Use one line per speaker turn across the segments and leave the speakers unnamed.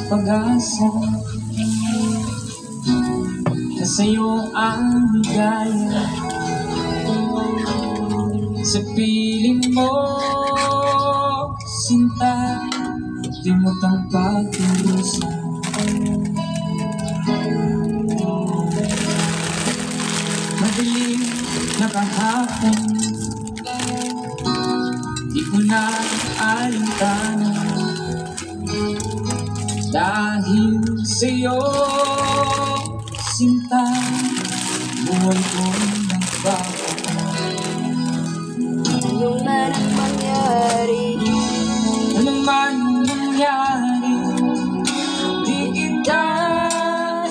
pag-asa na sa'yo ang ligaya. Sa piling mo, sinta, di mo tang pag-iusan. Madilim na kahapon, di ko na alintanan. Dahil sa'yo, sinta, buwan ko nagbago.
Ano man ang mangyari,
ano man mangyari, di kita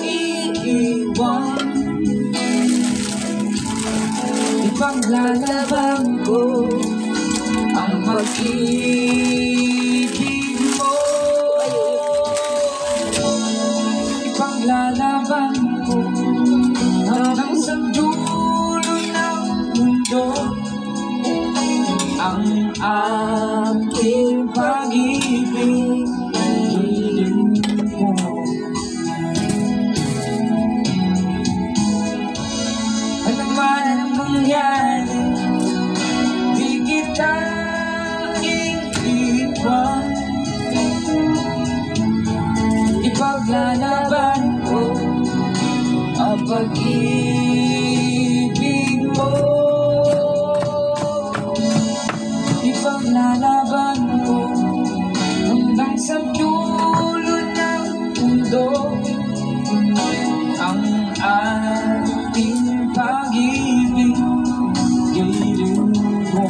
iiwan. Ipaglalaban ko ang pag-ibig mo. Ipaglalaban ko hanggang sa dulo ng mundo ang aking pag-ibig. Ano man ang mangyari, di kita iiwan. Ipaglalaban ko ang pag-ibig mo. Ipaglalaban ko hanggang sa dulo ng mundo ang ating pag-ibig. Giliw mo.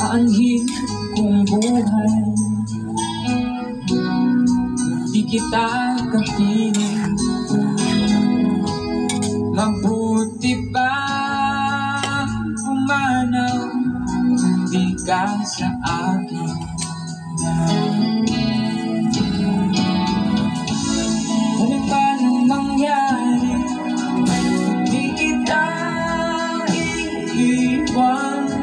Aanhin kong buhay, di kita kapiling. Mabuti pa pumanaw, hindi ka sa akin. Ano man ang mangyari, di kita iiwan.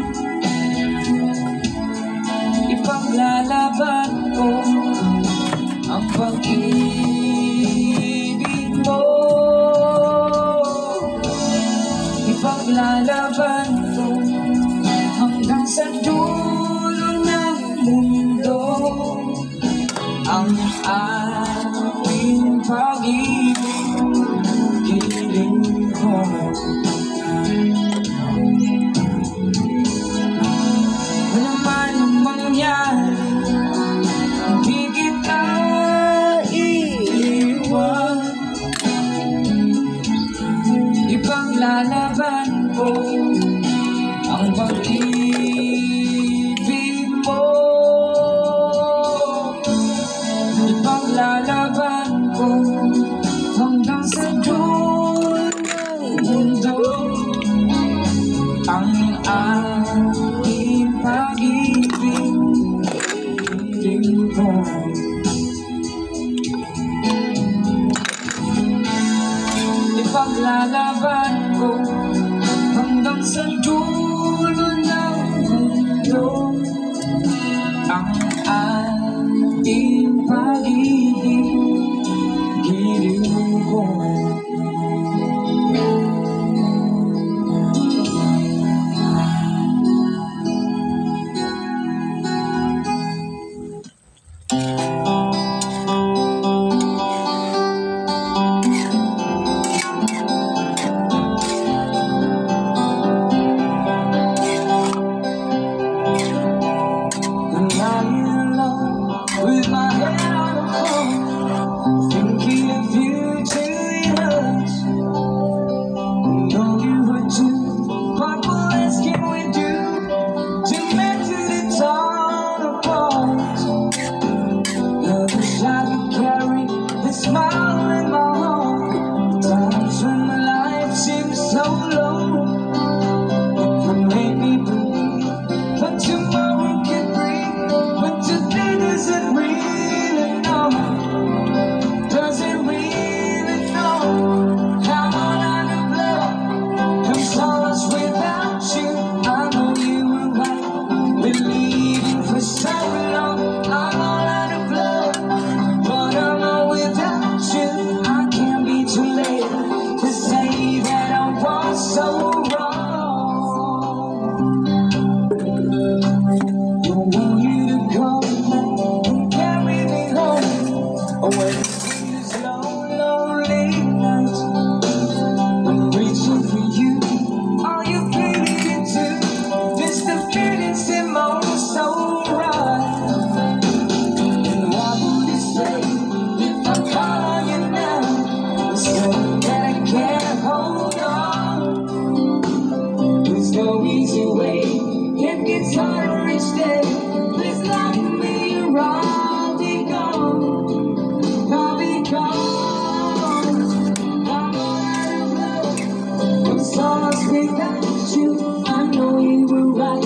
Ipaglalaban ko ang pag-ibig mo. Ipaglalaban ko hanggang sa dulo ng mundo ang ating pag-ibig. Giling ko. Ano man ang mangyari, di kita iiwan. Ipaglalaban ko ang pag-ibig mo. Ipaglalaban ko hanggang sa dulo ng mundo ang ating pag-ibig. Giling ko. Ipaglalaban ko hanggang sa dulo ng mundo ang ating pag-ibig. Giliw ko. late nights, I'm reaching for you. Are you getting into this? The feelings in my soul right. And what would you say if I call on you now? You say that I can't hold on. There's no easy way. It gets harder each day. Please let me around. Be gone. I'll be gone. I'm out of love. I'm so lost without you. I know you were right.